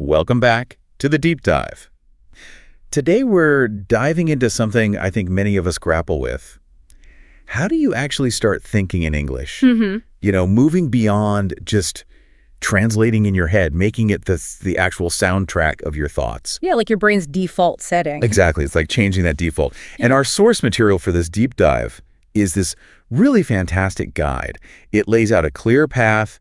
Welcome back to the Deep Dive. Today we're diving into something I think many of us grapple with. How do you actually start thinking in English? Moving beyond just translating in your head, making it the actual soundtrack of your thoughts. Yeah, like your brain's default setting. Exactly. It's like changing that default. And our source material for this deep dive is this really fantastic guide. It lays out a clear path,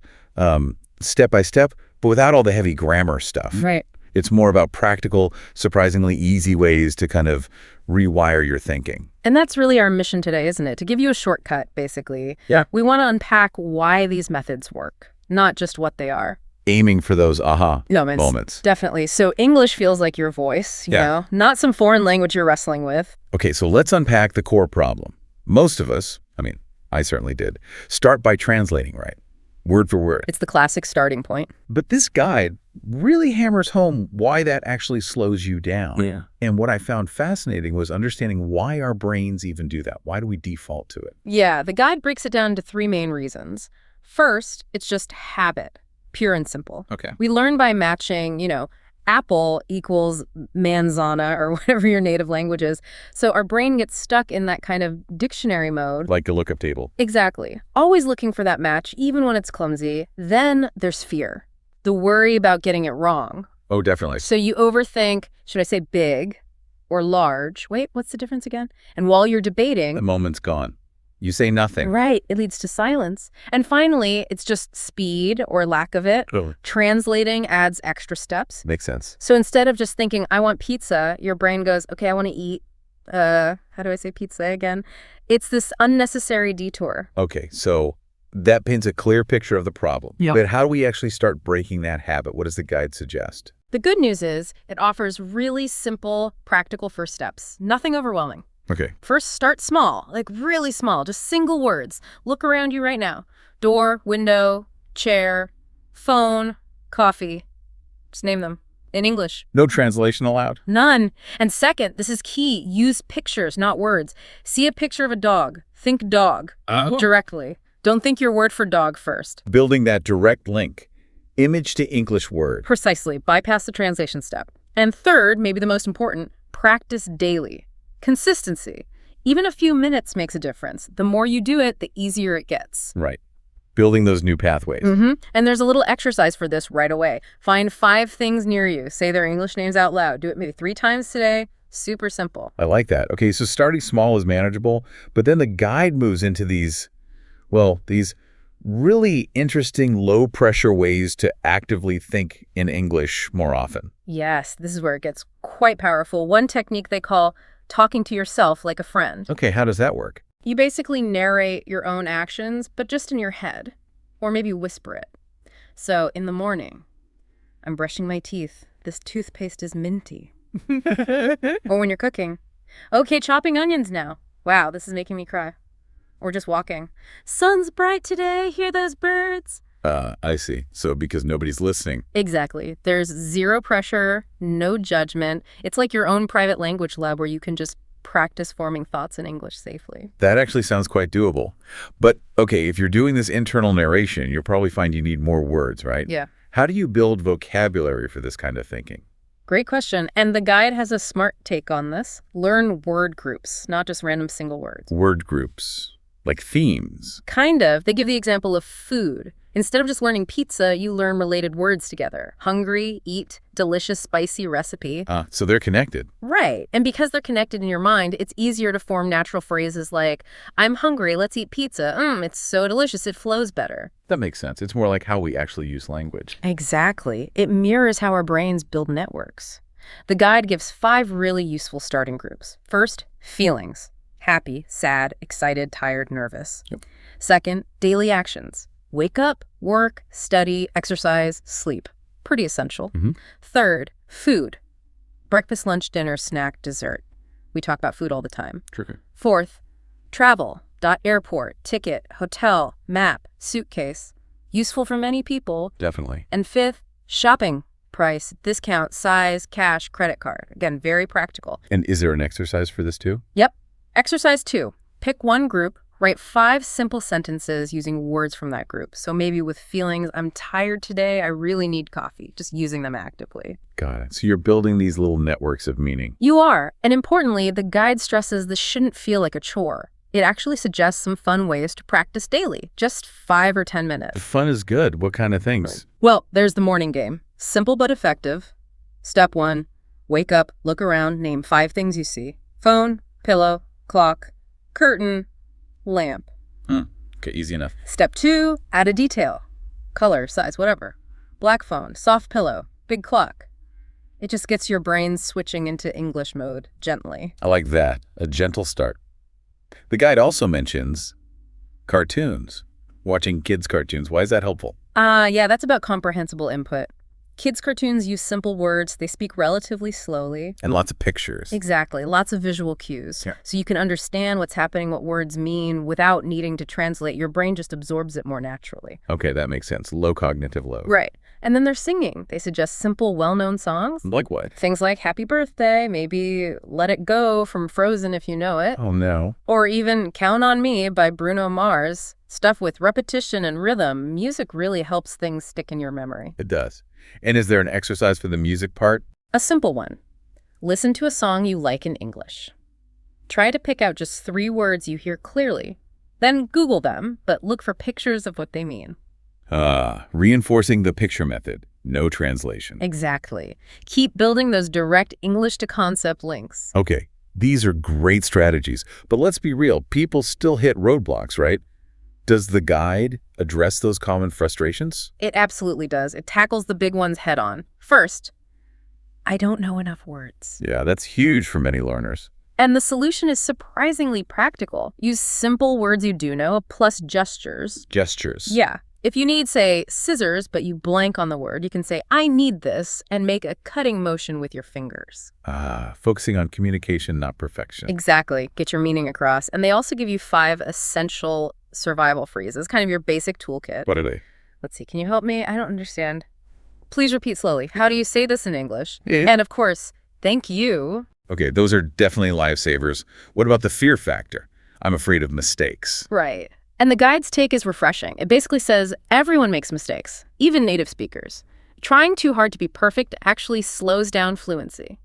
step by step, but without all the heavy grammar stuff. Right. It's more about practical, surprisingly easy ways to kind of rewire your thinking. And that's really our mission today, isn't it? To give you a shortcut, basically. Yeah. We want to unpack why these methods work, not just what they are. Aiming for those aha moments. Definitely. So English feels like your voice, you know, not some foreign language you're wrestling with. Okay, so let's unpack the core problem. Most of us, I certainly did, start by translating right, word for word. It's the classic starting point. But this guide really hammers home why that actually slows you down. Yeah. And what I found fascinating was understanding why our brains even do that. Why do we default to it? Yeah, the guide breaks it down into three main reasons. First, it's just habit, pure and simple. Okay. We learn by matching, apple equals manzana or whatever your native language is. So our brain gets stuck in that kind of dictionary mode. Like a lookup table. Exactly. Always looking for that match, even when it's clumsy. Then there's fear, the worry about getting it wrong. Oh, definitely. So you overthink, should I say big or large? Wait, what's the difference again? And while you're debating... The moment's gone. You say nothing. Right. It leads to silence. And finally, it's just speed or lack of it. Totally. Translating adds extra steps. Makes sense. So instead of just thinking, I want pizza, your brain goes, okay, I want to eat, how do I say pizza again? It's this unnecessary detour. Okay, so that paints a clear picture of the problem. Yep. But how do we actually start breaking that habit? What does the guide suggest? The good news is it offers really simple, practical first steps. Nothing overwhelming. Okay. First, start small, like really small, just single words. Look around you right now. Door, window, chair, phone, coffee. Just name them in English. No translation allowed? None. And second, this is key. Use pictures, not words. See a picture of a dog. Think dog directly. Don't think your word for dog first. Building that direct link. Image to English word. Precisely. Bypass the translation step. And third, maybe the most important, practice daily. Consistency. Even a few minutes makes a difference. The more you do it, the easier it gets. Right. Building those new pathways. And there's a little exercise for this right away. Find 5 things near you. Say their English names out loud. Do it maybe 3 times today. Super simple. I like that. Okay, so starting small is manageable, but then the guide moves into these really interesting low-pressure ways to actively think in English more often. Yes, this is where it gets quite powerful. One technique they call talking to yourself like a friend. Okay, how does that work? You basically narrate your own actions, but just in your head, or maybe whisper it. So, in the morning, I'm brushing my teeth. This toothpaste is minty. Or when you're cooking, okay, chopping onions now. Wow, this is making me cry. Or just walking. Sun's bright today, hear those birds? I see. So because nobody's listening. Exactly. There's zero pressure, no judgment. It's like your own private language lab where you can just practice forming thoughts in English safely. That actually sounds quite doable. But, okay, if you're doing this internal narration, you'll probably find you need more words, right? Yeah. How do you build vocabulary for this kind of thinking? Great question. And the guide has a smart take on this. Learn word groups, not just random single words. Word groups, like themes. Kind of. They give the example of food. Instead of just learning pizza, you learn related words together. Hungry, eat, delicious, spicy recipe. So they're connected. Right. And because they're connected in your mind, it's easier to form natural phrases like, I'm hungry, let's eat pizza. It's so delicious, it flows better. That makes sense. It's more like how we actually use language. Exactly. It mirrors how our brains build networks. The guide gives 5 really useful starting groups. First, feelings. Happy, sad, excited, tired, nervous. Yep. Second, daily actions. Wake up, work, study, exercise, sleep. Pretty essential. Third, food. Breakfast, lunch, dinner, snack, dessert. We talk about food all the time. True. Fourth, travel. Airport, ticket, hotel, map, suitcase. Useful for many people. Definitely. And fifth, shopping. Price, discount, size, cash, credit card. Again, very practical. And is there an exercise for this too? Yep. Exercise 2. Pick one group, Write 5 simple sentences using words from that group. So maybe with feelings, I'm tired today, I really need coffee, just using them actively. Got it. So you're building these little networks of meaning. You are. And importantly, the guide stresses this shouldn't feel like a chore. It actually suggests some fun ways to practice daily, just 5 or 10 minutes. The fun is good. What kind of things? Well, there's the morning game. Simple but effective. Step 1, wake up, look around, name 5 things you see. Phone, pillow, clock, curtain, lamp. Okay, easy enough. Step 2, add a detail. Color, size, whatever. Black phone, soft pillow, big clock. It just gets your brain switching into English mode gently. I like that. A gentle start. The guide also mentions cartoons. Watching kids' cartoons. Why is that helpful? Yeah, that's about comprehensible input. Kids' cartoons use simple words. They speak relatively slowly. And lots of pictures. Exactly. Lots of visual cues. Yeah. So you can understand what's happening, what words mean, without needing to translate. Your brain just absorbs it more naturally. Okay, that makes sense. Low cognitive load. Right. And then there's singing. They suggest simple, well-known songs. Like what? Things like Happy Birthday, maybe Let It Go from Frozen if you know it. Oh, no. Or even Count on Me by Bruno Mars. Stuff with repetition and rhythm. Music really helps things stick in your memory. It does. And is there an exercise for the music part? A simple one. Listen to a song you like in English. Try to pick out just 3 words you hear clearly. Then Google them, but look for pictures of what they mean. Reinforcing the picture method. No translation. Exactly. Keep building those direct English-to-concept links. Okay, these are great strategies. But let's be real. People still hit roadblocks, right? Does the guide address those common frustrations? It absolutely does. It tackles the big ones head on. First, I don't know enough words. Yeah, that's huge for many learners. And the solution is surprisingly practical. Use simple words you do know, plus gestures. Gestures. Yeah. If you need, say, scissors, but you blank on the word, you can say, I need this, and make a cutting motion with your fingers. Focusing on communication, not perfection. Exactly. Get your meaning across. And they also give you 5 essential survival phrases, kind of your basic toolkit. What are they? Let's see. Can you help me? I don't understand. Please repeat slowly. How do you say this in English? Yeah. And of course, thank you. Okay, those are definitely lifesavers. What about the fear factor? I'm afraid of mistakes. Right. And the guide's take is refreshing. It basically says everyone makes mistakes, even native speakers. Trying too hard to be perfect actually slows down fluency.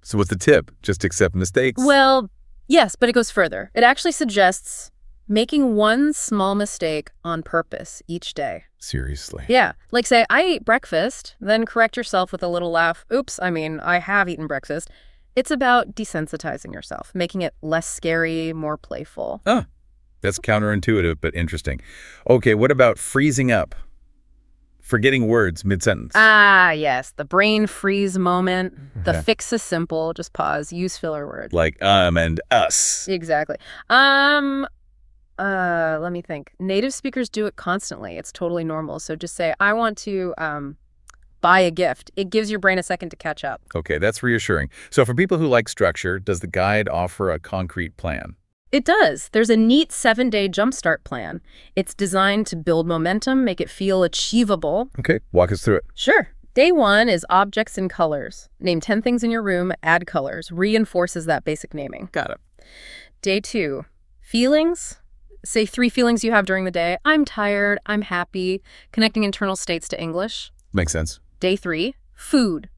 So what's the tip? Just accept mistakes? Well, yes, but it goes further. It actually suggests making one small mistake on purpose each day. Seriously? Yeah, like say, I ate breakfast, then correct yourself with a little laugh. Oops, I have eaten breakfast. It's about desensitizing yourself, making it less scary, more playful. Oh, that's counterintuitive, but interesting. Okay, what about freezing up? Forgetting words mid-sentence. Yes, the brain freeze moment. The Okay. fix is simple. Just pause, use filler words. Like and us. Exactly. Let me think. Native speakers do it constantly. It's totally normal. So just say, I want to buy a gift. It gives your brain a second to catch up. Okay, that's reassuring. So for people who like structure, does the guide offer a concrete plan? It does. There's a neat 7-day jumpstart plan. It's designed to build momentum, make it feel achievable. Okay, walk us through it. Sure. Day 1 is objects and colors. Name 10 things in your room, add colors. Reinforces that basic naming. Got it. Day 2, feelings. Say 3 feelings you have during the day. I'm tired, I'm happy. Connecting internal states to English. Makes sense. Day 3, food.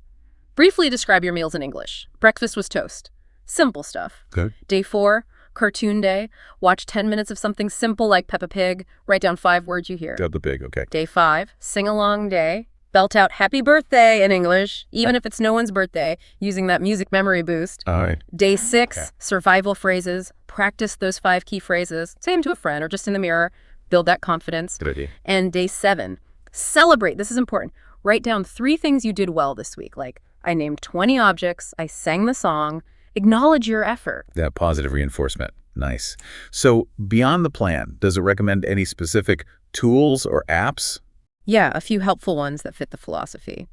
Briefly describe your meals in English. Breakfast was toast. Simple stuff. Good. Day 4, cartoon day. Watch 10 minutes of something simple like Peppa Pig. Write down 5 words you hear. Got the big, okay. Day 5, sing-along day. Belt out happy birthday in English, even if it's no one's birthday, using that music memory boost. All right. Day 6, Okay. survival phrases. Practice those 5 key phrases. Say them to a friend or just in the mirror. Build that confidence. Good idea. And day 7, celebrate. This is important. Write down 3 things you did well this week. Like, I named 20 objects. I sang the song. Acknowledge your effort. That positive reinforcement. Nice. So beyond the plan, does it recommend any specific tools or apps? Yeah, a few helpful ones that fit the philosophy.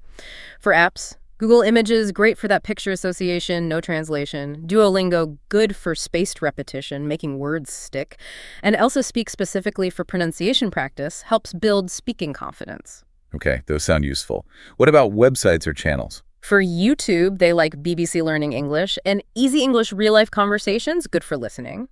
For apps, Google Images, great for that picture association, no translation. Duolingo, good for spaced repetition, making words stick. And Elsa Speak specifically for pronunciation practice helps build speaking confidence. Okay, those sound useful. What about websites or channels? For YouTube, they like BBC Learning English, and Easy English Real Life Conversations, good for listening.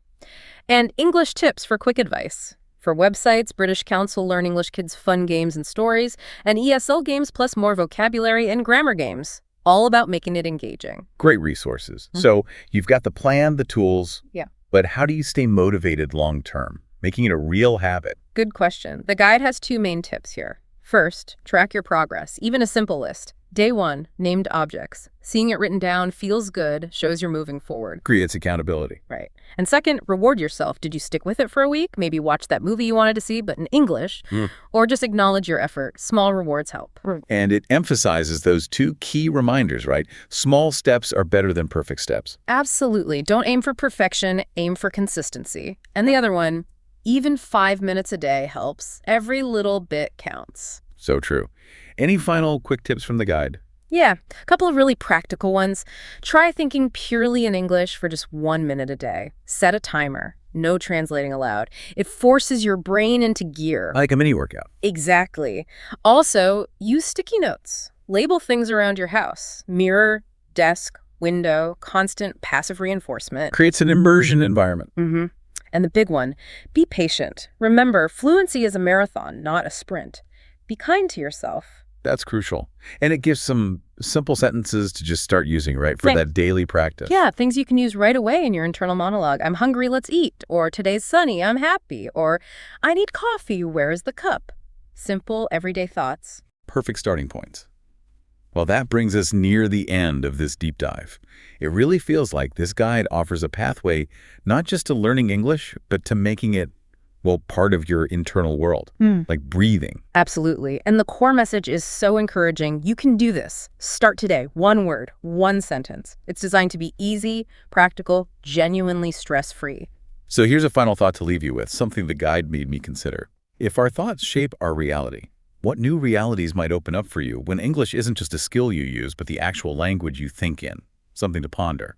And English tips for quick advice. For websites, British Council Learn English Kids fun games and stories, and ESL games plus more vocabulary and grammar games. All about making it engaging. Great resources. So you've got the plan, the tools. Yeah. But how do you stay motivated long term, making it a real habit? Good question. The guide has 2 main tips here. First, track your progress, even a simple list. Day 1, named objects. Seeing it written down feels good, shows you're moving forward. Creates accountability. Right. And second, reward yourself. Did you stick with it for a week? Maybe watch that movie you wanted to see, but in English. Or just acknowledge your effort. Small rewards help. And it emphasizes those 2 key reminders, right? Small steps are better than perfect steps. Absolutely. Don't aim for perfection, aim for consistency. And the other one, even 5 minutes a day helps. Every little bit counts. So true. Any final quick tips from the guide? Yeah, a couple of really practical ones. Try thinking purely in English for just 1 minute a day. Set a timer. No translating allowed. It forces your brain into gear. Like a mini workout. Exactly. Also, use sticky notes. Label things around your house. Mirror, desk, window, constant passive reinforcement. Creates an immersion environment. And the big one, be patient. Remember, fluency is a marathon, not a sprint. Be kind to yourself. That's crucial. And it gives some simple sentences to just start using, right, for that daily practice. Yeah, things you can use right away in your internal monologue. I'm hungry, let's eat. Or today's sunny, I'm happy. Or I need coffee, where is the cup? Simple, everyday thoughts. Perfect starting points. Well, that brings us near the end of this deep dive. It really feels like this guide offers a pathway not just to learning English, but to making it, well, part of your internal world, like breathing. Absolutely. And the core message is so encouraging. You can do this. Start today. 1 word, 1 sentence. It's designed to be easy, practical, genuinely stress-free. So here's a final thought to leave you with, something the guide made me consider. If our thoughts shape our reality, what new realities might open up for you when English isn't just a skill you use, but the actual language you think in? Something to ponder.